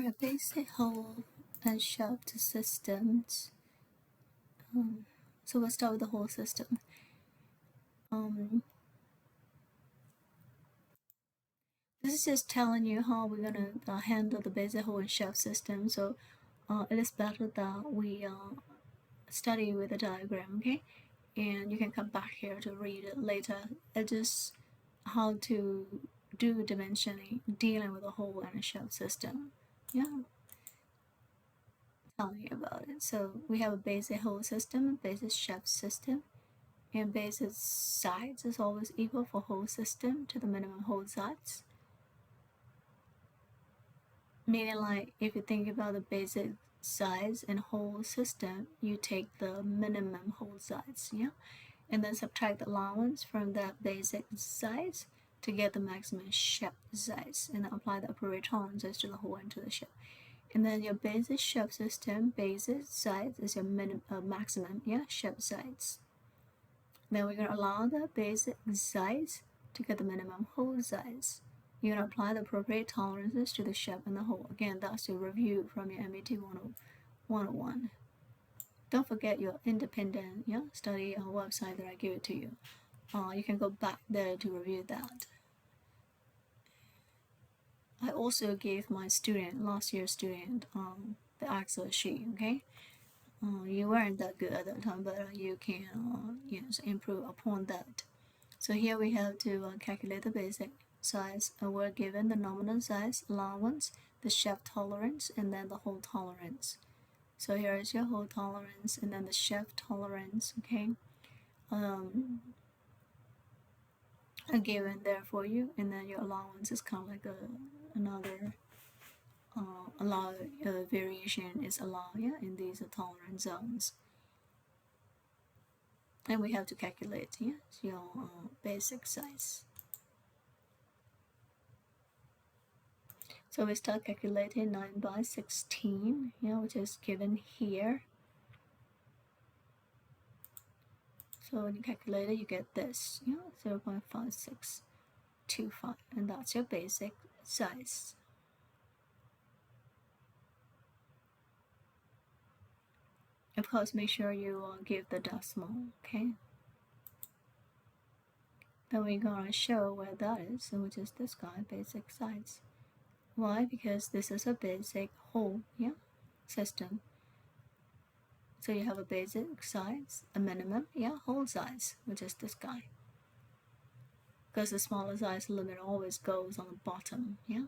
Alright, basic hole and shaft systems. So we'll start with the whole system. This is just telling you how we're gonna handle the basic hole and shaft system. So it is better that we study with a diagram, okay? And you can come back here to read it later. It's just how to do dimensioning, dealing with a hole and a shaft system. Yeah. Telling you about it. So we have a basic hole system, basic shaft system, and basic size is always equal for hole system to the minimum hole size. Meaning, like, if you think about the basic size and hole system, you take the minimum hole size, yeah, and then subtract the allowance from that basic size to get the maximum shaft size, and then apply the appropriate tolerances to the hole and to the shaft. And then your basic shaft system, basic size is your maximum, yeah, shaft size. Then we're going to allow the basic size to get the minimum hole size. You're going to apply the appropriate tolerances to the shaft and the hole. Again, that's your review from your MET 101. Don't forget your independent study website that I give it to you. You can go back there to review that. I also gave my student, last year's student, the Excel sheet, okay? You weren't that good at that time, but you can improve upon that. So here we have to calculate the basic size. We're given the nominal size, allowance, the shaft tolerance, and then the hole tolerance. So here is your hole tolerance and then the shaft tolerance, okay? Are given there for you, and then your allowance is kind of like another variation is allowed, yeah, in these tolerance zones. And we have to calculate, yeah, your basic size. So we start calculating 9 by 16, yeah, which is given here. So when you calculate it, you get this, 0.5625, and that's your basic size. Of course, make sure you give the decimal, okay? Then we're gonna show where that is, which is this guy, basic size. Why? Because this is a basic hole, yeah, system. So you have a basic size, a minimum, yeah, hole size, which is this guy. Because the smaller size limit always goes on the bottom, yeah.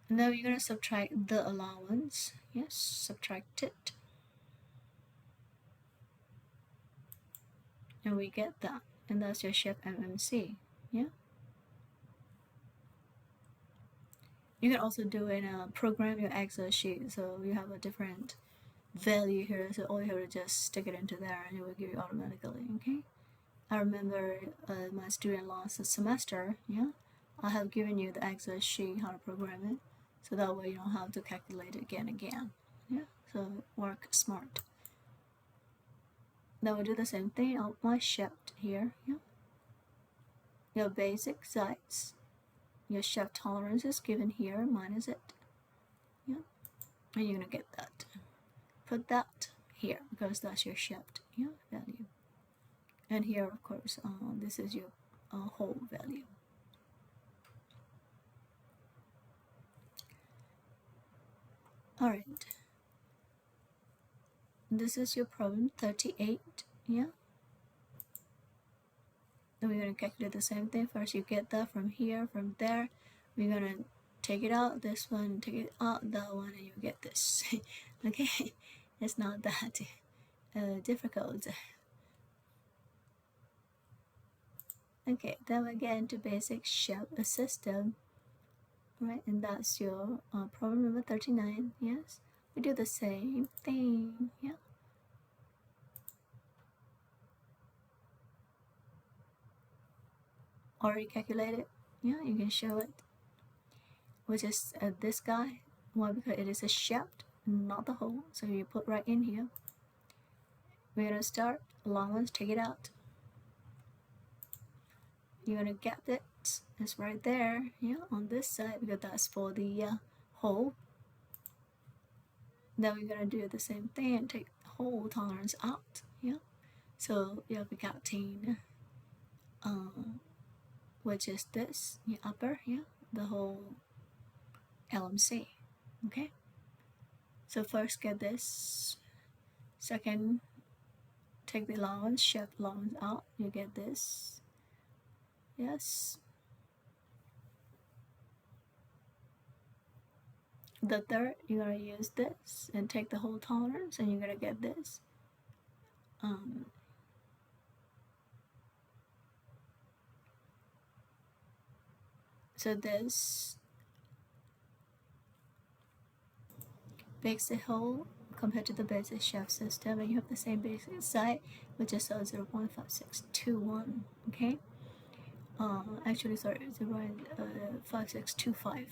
And then we're gonna subtract the allowance, yes, subtract it. And we get that, and that's your shaft MMC, yeah. You can also do it program your Excel sheet, so you have a different value here, so all you have to just stick it into there and it will give you automatically, okay? I remember my student last semester, yeah, I have given you the Excel sheet how to program it, so that way you don't have to calculate it again, yeah, so work smart. Then we'll do the same thing on my shaft here, yeah. Your basic size, your shaft tolerance is given here, minus it, yeah, and you're gonna get that. Put that here because that's your shaft, yeah, value. And here, of course, this is your hole value. All right. This is your problem 38, yeah. Then we're going to calculate the same thing. First, you get that from here, from there. We're going to take it out, this one, take it out, that one, and you get this. Okay, it's not that difficult. Okay, then we get into basic shaft system, right? And that's your problem number 39. Yes, we do the same thing. Yeah. Already calculated. Yeah, you can show it. Which is this guy. Why? Because it is a shaft, not the hole. So you put right in here. We're gonna start allowance. Take it out. you're gonna get it. It's right there, yeah, on this side, because that's for the hole. Then we're gonna do the same thing and take the hole tolerance out, yeah. So you'll be getting which is this, the upper, yeah, the whole LMC, okay. So first get this, second take the allowance, shift allowance out, you get this, yes. The third, you're gonna use this and take the whole tolerance, and you're gonna get this. So this basic hole compared to the basic shaft system, and you have the same basic side, which is 0.5621, okay. Actually, sorry, 0.5625,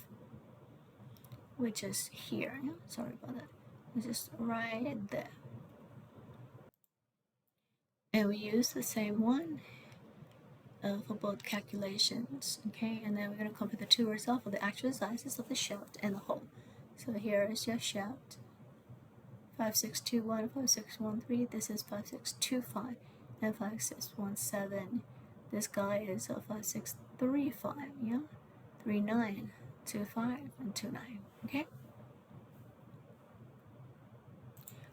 which is here. Yeah? Sorry about that. It's just right there. And we use the same one for both calculations, okay. And then we're going to compare the two results for the actual sizes of the shaft and the hole. So here is your shaft, 5621, 5613. This is 5625 and 5617. This guy is 5635, yeah, 39, 25, and 29. Okay.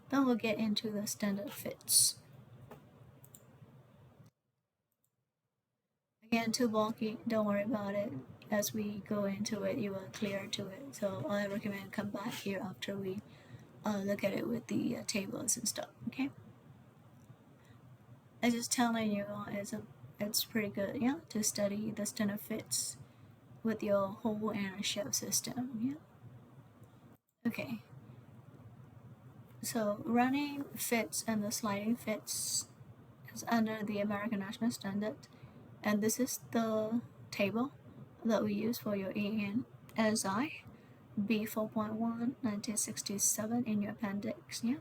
Then we'll get into the standard fits. Again, too bulky, don't worry about it. As we go into it, you will clear to it. So I recommend come back here after we look at it with the tables and stuff. Okay. I'm just telling you, it's pretty good, yeah, to study the standard fits with your hole and shaft system, yeah. Okay. So running fits and the sliding fits is under the American National Standard, and this is the table that we use for your ANSI B4.1 1967 in your appendix, yeah,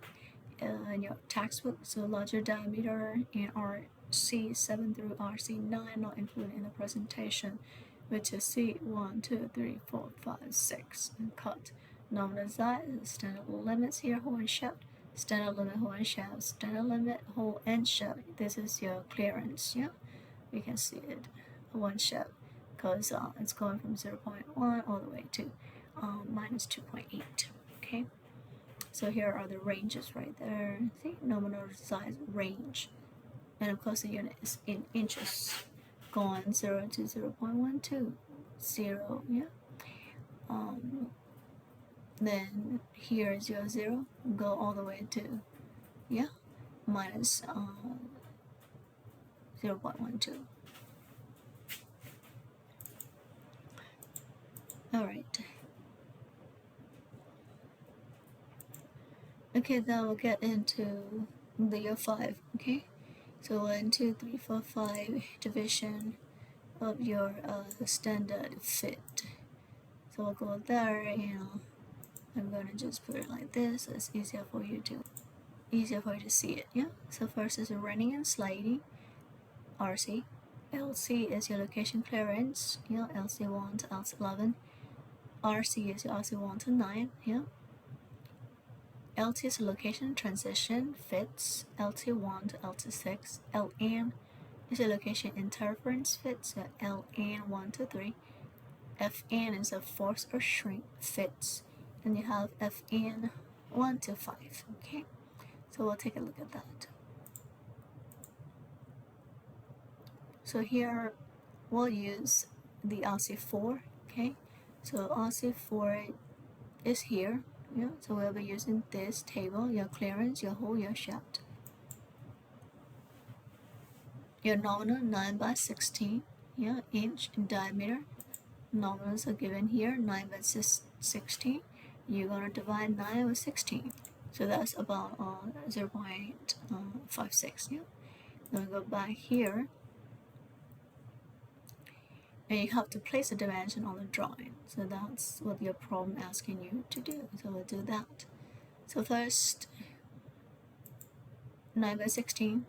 in your textbook. So larger diameter in RC 7 through RC 9 not included in the presentation, which is C1, 2, 3, 4, 5, 6, and cut. Nominal size, standard limits here, hole and shaft, standard limit hole and shaft, standard limit hole and shaft. This is your clearance, yeah. We can see it, one shaft, because it's going from 0.1 all the way to minus 2.8. Okay. So here are the ranges right there. See, nominal size range, and of course the unit is in inches, going 0 to 0.12, 0, yeah. Then here is your 0, go all the way to, yeah, minus 0.12. All right. Okay, then we'll get into the year 5. Okay, so 1, 2, 3, 4, 5 division of your standard fit. So I'll go there, and I'm gonna just put it like this, so it's easier for you to see it. Yeah. So first is running and sliding, RC. LC is your location clearance, yeah, LC1 to LC11. RC is your RC1 to 9, yeah. LT is location transition fits, LT1 to LT6. LN is a location interference fits, so LN 1 to 3. FN is a force or shrink fits, and you have FN 1 to 5. Okay, so we'll take a look at that. So here we'll use the RC4. Okay, so RC4 is here. Yeah, so we'll be using this table, your clearance, your hole, your shaft. Your nominal 9 by 16, yeah, inch in diameter. Nominals are given here, 9 by 16. You're gonna divide 9 with 16, so that's about 0.56. Yeah. Then go back here, and you have to place a dimension on the drawing. So that's what your problem asking you to do. So we'll do that. So first, 9 by 16.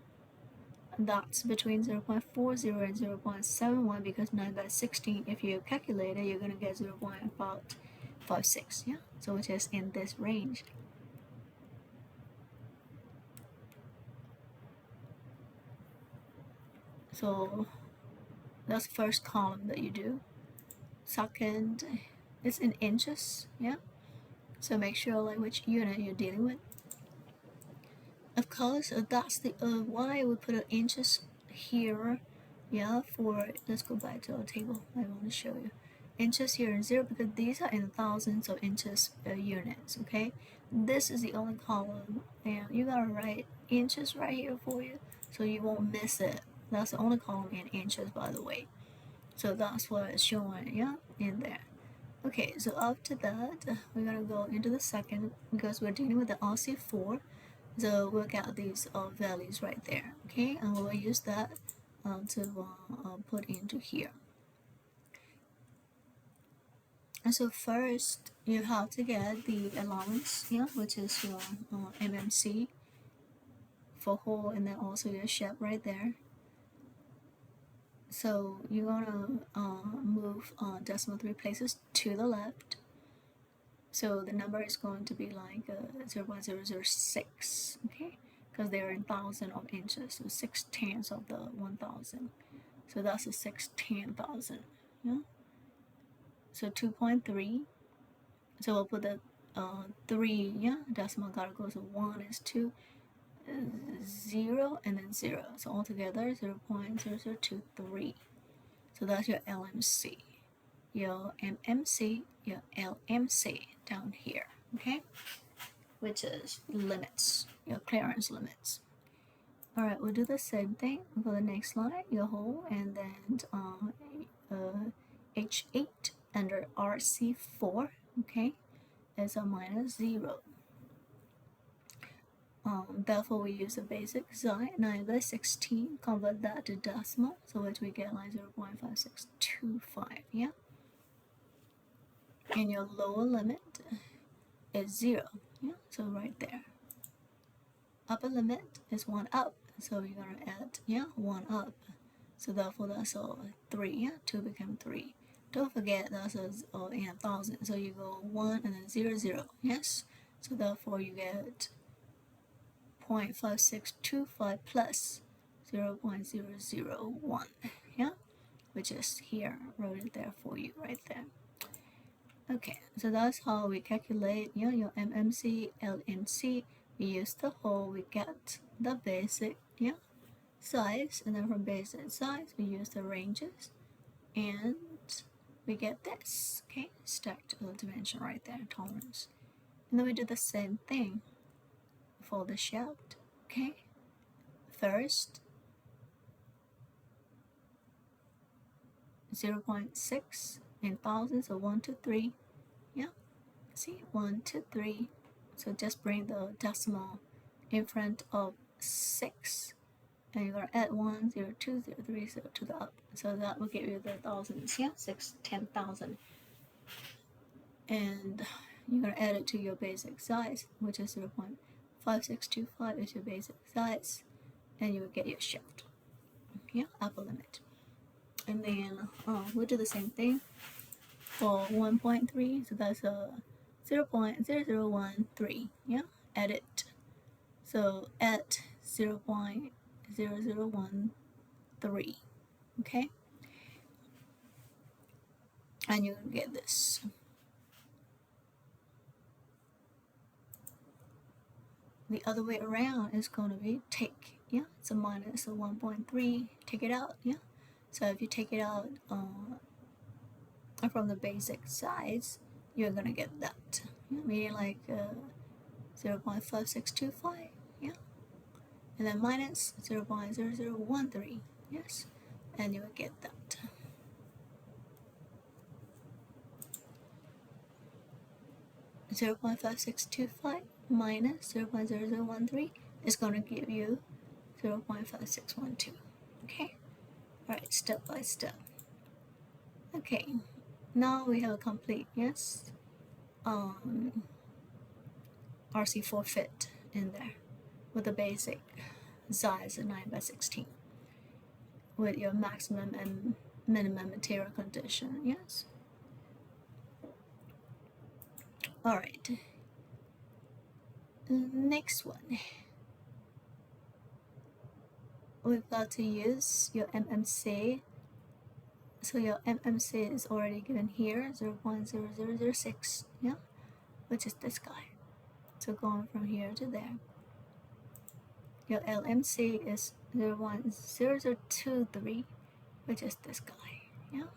that's between 0.40 and 0.71, because 9 by 16, if you calculate it, you're going to get 0.56, yeah, so it is in this range. So that's the first column that you do. Second, it's in inches, yeah, so make sure like which unit you're dealing with. Of course, that's the why we put inches here, yeah, for, let's go back to our table. I want to show you inches here in 0, because these are in thousands of inches units, okay. This is the only column, and you gotta write inches right here for you so you won't miss it. That's the only column in inches, by the way, so that's what it's showing, yeah, in there. Okay, so after that, we're gonna go into the second, because we're dealing with the RC4. So we'll get these values right there, okay, and we'll use that to put into here. And so first you have to get the allowance, yeah, which is your MMC for whole, and then also your SHEP right there. So you're gonna move decimal 3 places to the left. So the number is going to be like 0.006, okay, because they are in thousand of inches, so 6/10 of the 1,000. So that's a 6/10,000, yeah. So 2.3. So we'll put the 3, yeah, decimal gotta go, so 1 is 2, 0, and then 0. So altogether 0.0023. So that's your LMC, your MMC, your LMC down here, okay, which is limits, your clearance limits. All right, we'll do the same thing for the next slide, your whole, and then H8 under RC4, okay, is a -0. Therefore, we use a basic xi, 9 by 16, convert that to decimal, so which we get like 0.5625, yeah. And your lower limit is 0, yeah, so right there. Upper limit is 1 up, so you're gonna add, yeah, 1 up. So therefore that's all 3, yeah, 2 become 3. Don't forget that's in 1,000, so you go 1 and then 0, 0, yes. So therefore you get 0.5625 plus 0.001, yeah, which is here, wrote it there for you right there. Okay, so that's how we calculate, you know, your MMC, LMC. We use the whole, we get the basic, yeah, size, and then from basic size we use the ranges, and we get this, okay, stacked dimension right there, tolerance. And then we do the same thing for the shaft, okay. First 0.6 in thousands, so 1 to 3, yeah, see, 1 to 3, so just bring the decimal in front of 6, and you're gonna add 1, 0, 2, 0, 3, 0 to the up, so that will give you the thousands, yeah, 6, 10,000, and you're gonna add it to your basic size, which is 0.5625 is your basic size, and you will get your shift, yeah, upper limit. And then we'll do the same thing for 1.3, so that's a 0.0013, yeah, add it, so at 0.0013, okay, and you get this. The other way around is going to be take, yeah, it's a minus of 1.3, take it out, yeah. So if you take it out from the basic size, you're gonna get that, yeah? Meaning like 0.5625, yeah, and then minus 0.0013, yes, and you will get that. Zero 0.5625 minus 0.0013 is going to give you 0.5612, okay. All right, step by step. Okay, now we have a complete, yes, RC4 fit in there with the basic size of 9 by 16. with your maximum and minimum material condition. Yes. All right. Next one, we've got to use your MMC. So your MMC is already given here, 0.0006, yeah, which is this guy. So going from here to there. Your LMC is 0.0023, which is this guy, yeah.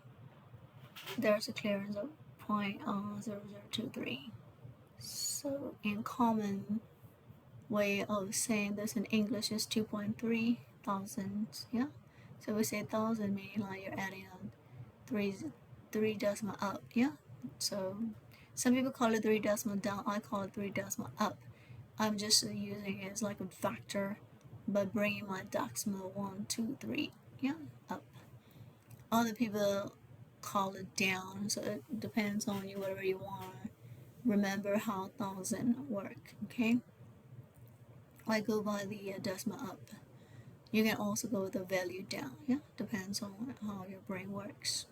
There's a clearance of 0.0023. So in common way of saying this in English is 2.3 thousand, yeah. So we say thousand meaning like you're adding on three decimal up, yeah. So some people call it 3 decimal down, I call it 3 decimal up. I'm just using it as like a factor by bringing my decimal 1, 2, 3, yeah, up. Other people call it down, so it depends on you, whatever you want. Remember how thousand work, okay? I go by the decimal up. You can also go with the value down, yeah, depends on how your brain works.